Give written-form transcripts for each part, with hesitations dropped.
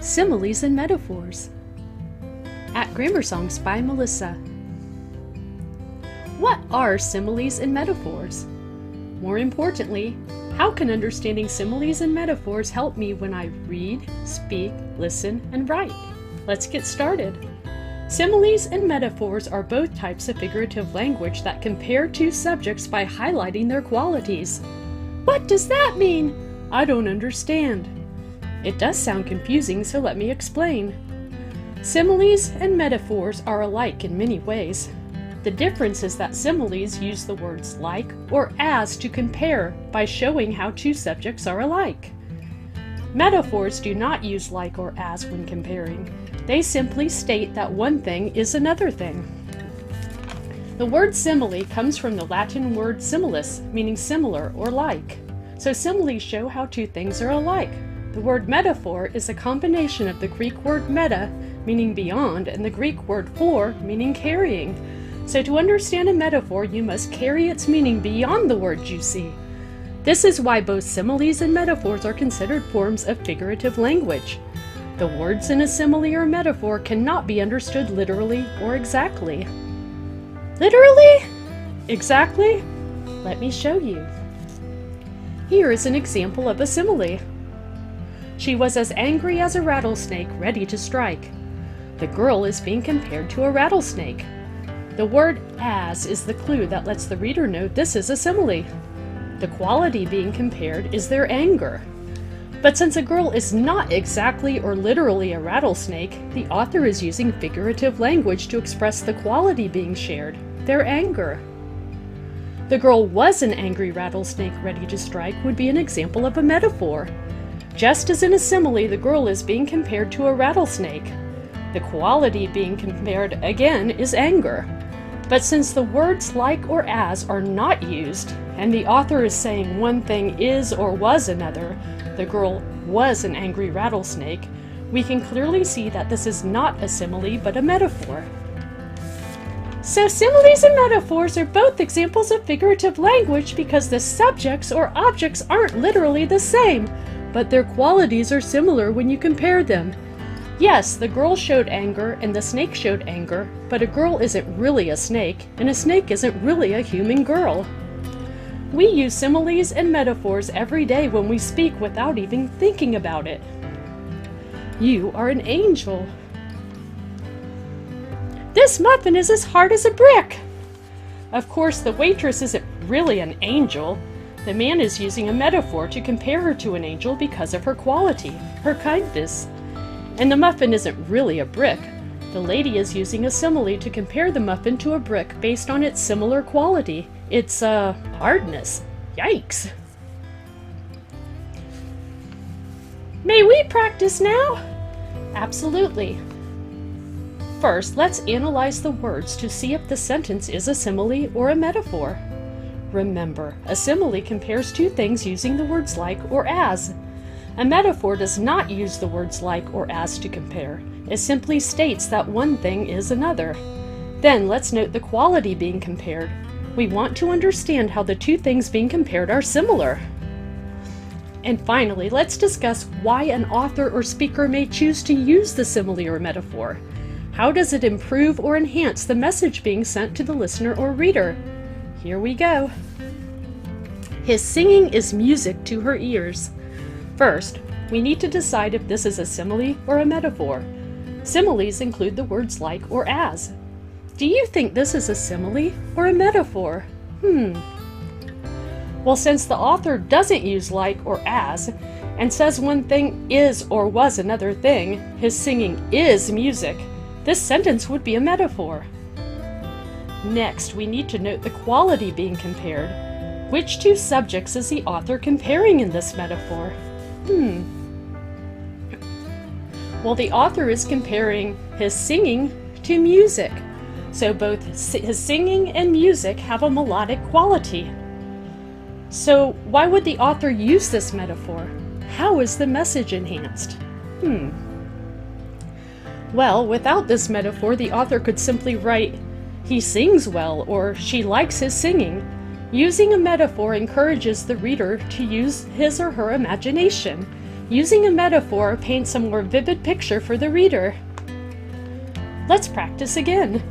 Similes and Metaphors. At Grammar Songs by Melissa. What are similes and metaphors? More importantly, how can understanding similes and metaphors help me when I read, speak, listen, and write? Let's get started. Similes and metaphors are both types of figurative language that compare two subjects by highlighting their qualities. What does that mean? I don't understand. It does sound confusing, so let me explain. Similes and metaphors are alike in many ways. The difference is that similes use the words like or as to compare by showing how two subjects are alike. Metaphors do not use like or as when comparing. They simply state that one thing is another thing. The word simile comes from the Latin word similis, meaning similar or like. So similes show how two things are alike. The word metaphor is a combination of the Greek word meta, meaning beyond, and the Greek word for, meaning carrying. So to understand a metaphor, you must carry its meaning beyond the words you see. This is why both similes and metaphors are considered forms of figurative language. The words in a simile or metaphor cannot be understood literally or exactly. Literally? Exactly? Let me show you. Here is an example of a simile. She was as angry as a rattlesnake ready to strike. The girl is being compared to a rattlesnake. The word as is the clue that lets the reader know this is a simile. The quality being compared is their anger. But since a girl is not exactly or literally a rattlesnake, the author is using figurative language to express the quality being shared, their anger. The girl was an angry rattlesnake ready to strike would be an example of a metaphor. Just as in a simile, the girl is being compared to a rattlesnake. The quality being compared again is anger. But since the words like or as are not used, and the author is saying one thing is or was another, the girl was an angry rattlesnake, we can clearly see that this is not a simile but a metaphor. So similes and metaphors are both examples of figurative language because the subjects or objects aren't literally the same, but their qualities are similar when you compare them. Yes, the girl showed anger and the snake showed anger, but a girl isn't really a snake, and a snake isn't really a human girl. We use similes and metaphors every day when we speak without even thinking about it. You are an angel. This muffin is as hard as a brick. Of course, the waitress isn't really an angel. The man is using a metaphor to compare her to an angel because of her quality, her kindness. And the muffin isn't really a brick. The lady is using a simile to compare the muffin to a brick based on its similar quality, its hardness. Yikes! May we practice now? Absolutely. First, let's analyze the words to see if the sentence is a simile or a metaphor. Remember, a simile compares two things using the words like or as. A metaphor does not use the words like or as to compare. It simply states that one thing is another. Then let's note the quality being compared. We want to understand how the two things being compared are similar. And finally, let's discuss why an author or speaker may choose to use the simile or metaphor. How does it improve or enhance the message being sent to the listener or reader? Here we go. His singing is music to her ears. First, we need to decide if this is a simile or a metaphor. Similes include the words like or as. Do you think this is a simile or a metaphor? Well, since the author doesn't use like or as, and says one thing is or was another thing, his singing is music, this sentence would be a metaphor. Next, we need to note the quality being compared. Which two subjects is the author comparing in this metaphor? Well, the author is comparing his singing to music. So both his singing and music have a melodic quality. So why would the author use this metaphor? How is the message enhanced? Well, without this metaphor, the author could simply write, "He sings well," or "She likes his singing." Using a metaphor encourages the reader to use his or her imagination. Using a metaphor paints a more vivid picture for the reader. Let's practice again.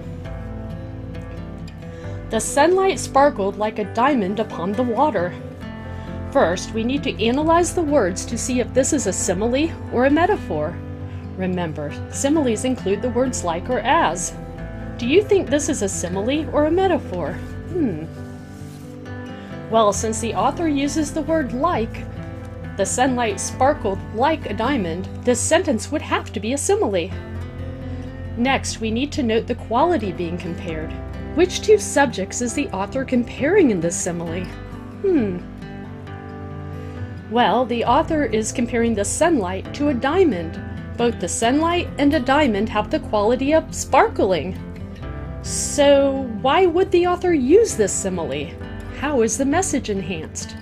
The sunlight sparkled like a diamond upon the water. First, we need to analyze the words to see if this is a simile or a metaphor. Remember, similes include the words like or as. Do you think this is a simile or a metaphor? Well, since the author uses the word like, the sunlight sparkled like a diamond, this sentence would have to be a simile. Next, we need to note the quality being compared. Which two subjects is the author comparing in this simile? Well, the author is comparing the sunlight to a diamond. Both the sunlight and a diamond have the quality of sparkling. So why would the author use this simile? How is the message enhanced?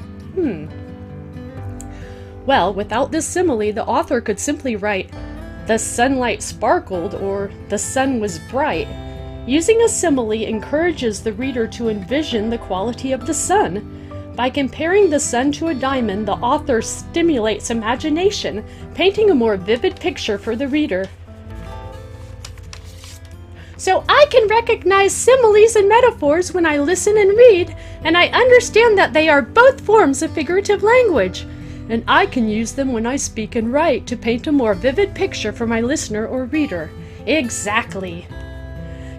Well, without this simile, the author could simply write, "The sunlight sparkled," or "The sun was bright." Using a simile encourages the reader to envision the quality of the sun. By comparing the sun to a diamond, the author stimulates imagination, painting a more vivid picture for the reader. So I can recognize similes and metaphors when I listen and read, and I understand that they are both forms of figurative language. And I can use them when I speak and write to paint a more vivid picture for my listener or reader. Exactly.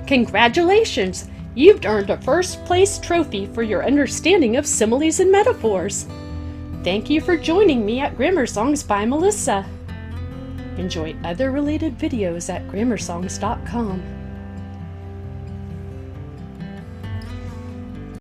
Congratulations! You've earned a first-place trophy for your understanding of similes and metaphors. Thank you for joining me at Grammar Songs by Melissa. Enjoy other related videos at grammarsongs.com.